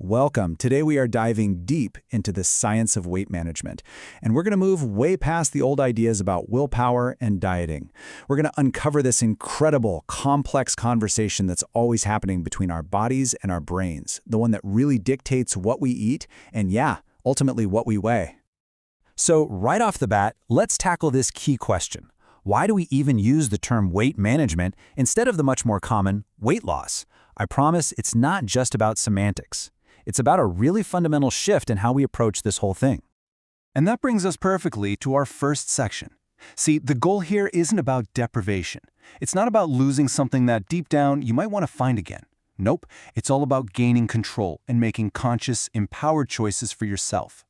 Welcome. Today we are diving deep into the science of weight management, and we're going to move way past the old ideas about willpower and dieting. We're going to uncover this incredible, complex conversation that's always happening between our bodies and our brains, the one that really dictates what we eat and, yeah, ultimately what we weigh. So right off the bat, let's tackle this key question. Why do we even use the term weight management instead of the much more common weight loss? I promise it's not just about semantics. It's about a really fundamental shift in how we approach this whole thing. And that brings us perfectly to our first section. See, the goal here isn't about deprivation. It's not about losing something that deep down you might want to find again. Nope, it's all about gaining control and making conscious, empowered choices for yourself.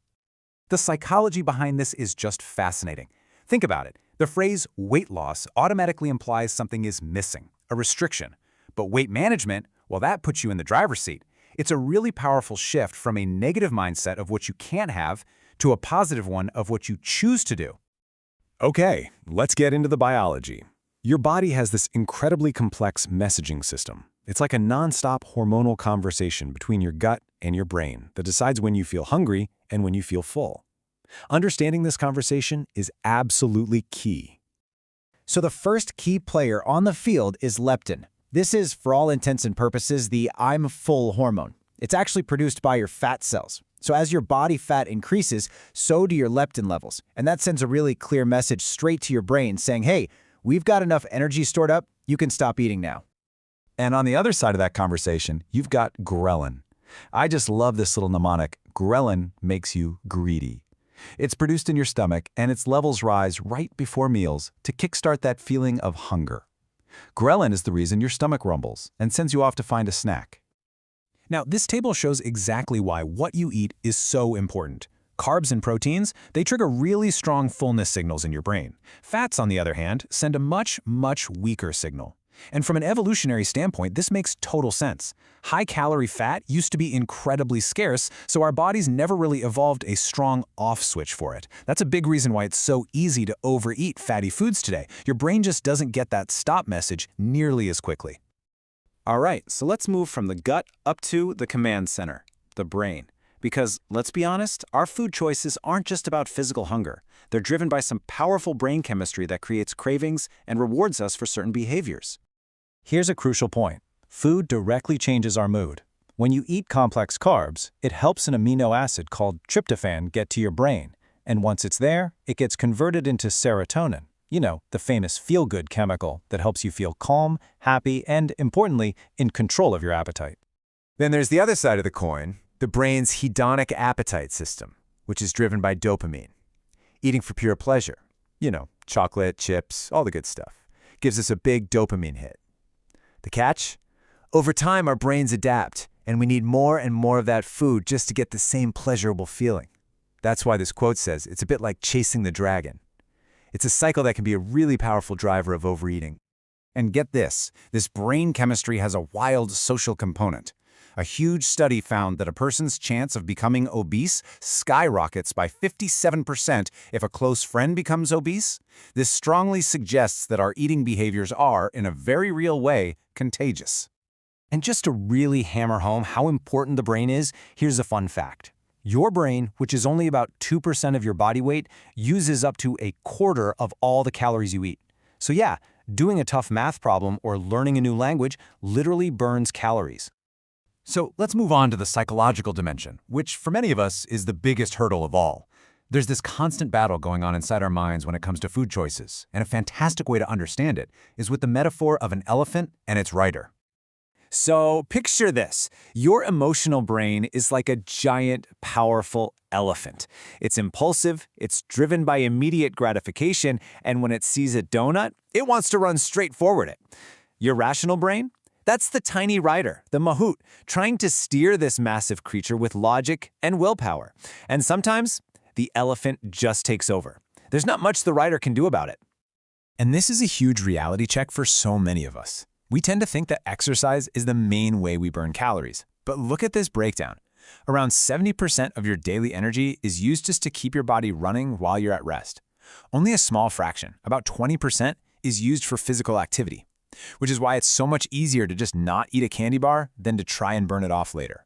The psychology behind this is just fascinating. Think about it. The phrase weight loss automatically implies something is missing, a restriction. But weight management, well, that puts you in the driver's seat. It's a really powerful shift from a negative mindset of what you can't have to a positive one of what you choose to do. Okay, let's get into the biology. Your body has this incredibly complex messaging system. It's like a nonstop hormonal conversation between your gut and your brain that decides when you feel hungry and when you feel full. Understanding this conversation is absolutely key. So the first key player on the field is leptin. This is, for all intents and purposes, the I'm full hormone. It's actually produced by your fat cells. So as your body fat increases, so do your leptin levels. And that sends a really clear message straight to your brain saying, hey, we've got enough energy stored up, you can stop eating now. And on the other side of that conversation, you've got ghrelin. I just love this little mnemonic. Ghrelin makes you greedy. It's produced in your stomach, and its levels rise right before meals to kickstart that feeling of hunger. Ghrelin is the reason your stomach rumbles and sends you off to find a snack. Now, this table shows exactly why what you eat is so important. Carbs and proteins, they trigger really strong fullness signals in your brain. Fats, on the other hand, send a much weaker signal. And from an evolutionary standpoint, this makes total sense. High-calorie fat used to be incredibly scarce, so our bodies never really evolved a strong off switch for it. That's a big reason why it's so easy to overeat fatty foods today. Your brain just doesn't get that stop message nearly as quickly. All right, so let's move from the gut up to the command center, the brain. Because, let's be honest, our food choices aren't just about physical hunger. They're driven by some powerful brain chemistry that creates cravings and rewards us for certain behaviors. Here's a crucial point. Food directly changes our mood. When you eat complex carbs, it helps an amino acid called tryptophan get to your brain. And once it's there, it gets converted into serotonin. You know, the famous feel-good chemical that helps you feel calm, happy, and, importantly, in control of your appetite. Then there's the other side of the coin, the brain's hedonic appetite system, which is driven by dopamine. Eating for pure pleasure, you know, chocolate, chips, all the good stuff, gives us a big dopamine hit. The catch? Over time, our brains adapt, and we need more and more of that food just to get the same pleasurable feeling. That's why this quote says it's a bit like chasing the dragon. It's a cycle that can be a really powerful driver of overeating. And get this brain chemistry has a wild social component. A huge study found that a person's chance of becoming obese skyrockets by 57% if a close friend becomes obese. This strongly suggests that our eating behaviors are, in a very real way, contagious. And just to really hammer home how important the brain is, here's a fun fact. Your brain, which is only about 2% of your body weight, uses up to a quarter of all the calories you eat. So yeah, doing a tough math problem or learning a new language literally burns calories. So let's move on to the psychological dimension, which for many of us is the biggest hurdle of all. There's this constant battle going on inside our minds when it comes to food choices, and a fantastic way to understand it is with the metaphor of an elephant and its rider. So picture this. Your emotional brain is like a giant, powerful elephant. It's impulsive, it's driven by immediate gratification, and when it sees a donut, it wants to run straight forward it. Your rational brain? That's the tiny rider, the mahout, trying to steer this massive creature with logic and willpower. And sometimes, the elephant just takes over. There's not much the rider can do about it. And this is a huge reality check for so many of us. We tend to think that exercise is the main way we burn calories. But look at this breakdown. Around 70% of your daily energy is used just to keep your body running while you're at rest. Only a small fraction, about 20%, is used for physical activity, which is why it's so much easier to just not eat a candy bar than to try and burn it off later.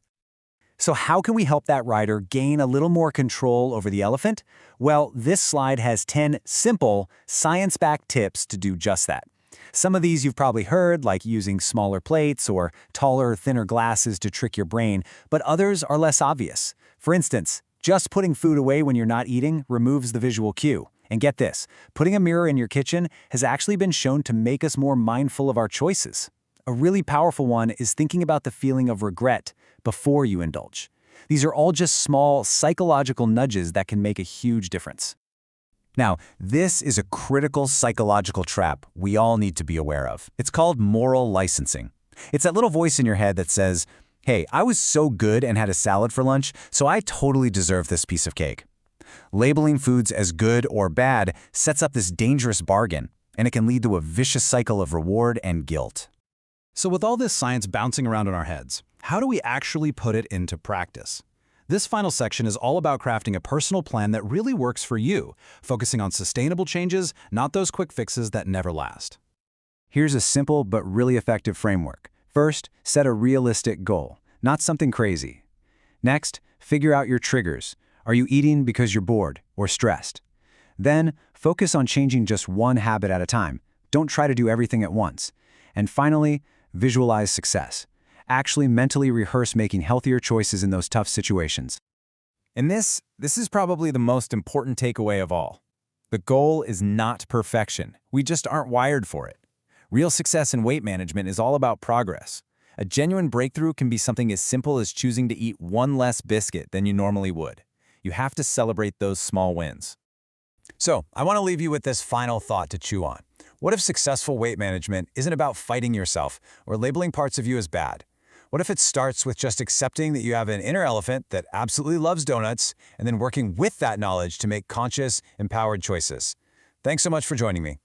So how can we help that rider gain a little more control over the elephant? Well, this slide has 10 simple, science-backed tips to do just that. Some of these you've probably heard, like using smaller plates or taller, thinner glasses to trick your brain, but others are less obvious. For instance, just putting food away when you're not eating removes the visual cue. And get this, putting a mirror in your kitchen has actually been shown to make us more mindful of our choices. A really powerful one is thinking about the feeling of regret before you indulge. These are all just small psychological nudges that can make a huge difference. Now, this is a critical psychological trap we all need to be aware of. It's called moral licensing. It's that little voice in your head that says, hey, I was so good and had a salad for lunch, so I totally deserve this piece of cake. Labeling foods as good or bad sets up this dangerous bargain, and it can lead to a vicious cycle of reward and guilt. So with all this science bouncing around in our heads, how do we actually put it into practice? This final section is all about crafting a personal plan that really works for you, focusing on sustainable changes, not those quick fixes that never last. Here's a simple but really effective framework. First, set a realistic goal, not something crazy. Next, figure out your triggers. Are you eating because you're bored or stressed? Then, focus on changing just one habit at a time. Don't try to do everything at once. And finally, visualize success. Actually mentally rehearse making healthier choices in those tough situations. And this is probably the most important takeaway of all. The goal is not perfection. We just aren't wired for it. Real success in weight management is all about progress. A genuine breakthrough can be something as simple as choosing to eat one less biscuit than you normally would. You have to celebrate those small wins. So, I want to leave you with this final thought to chew on. What if successful weight management isn't about fighting yourself or labeling parts of you as bad? What if it starts with just accepting that you have an inner elephant that absolutely loves donuts and then working with that knowledge to make conscious, empowered choices? Thanks so much for joining me.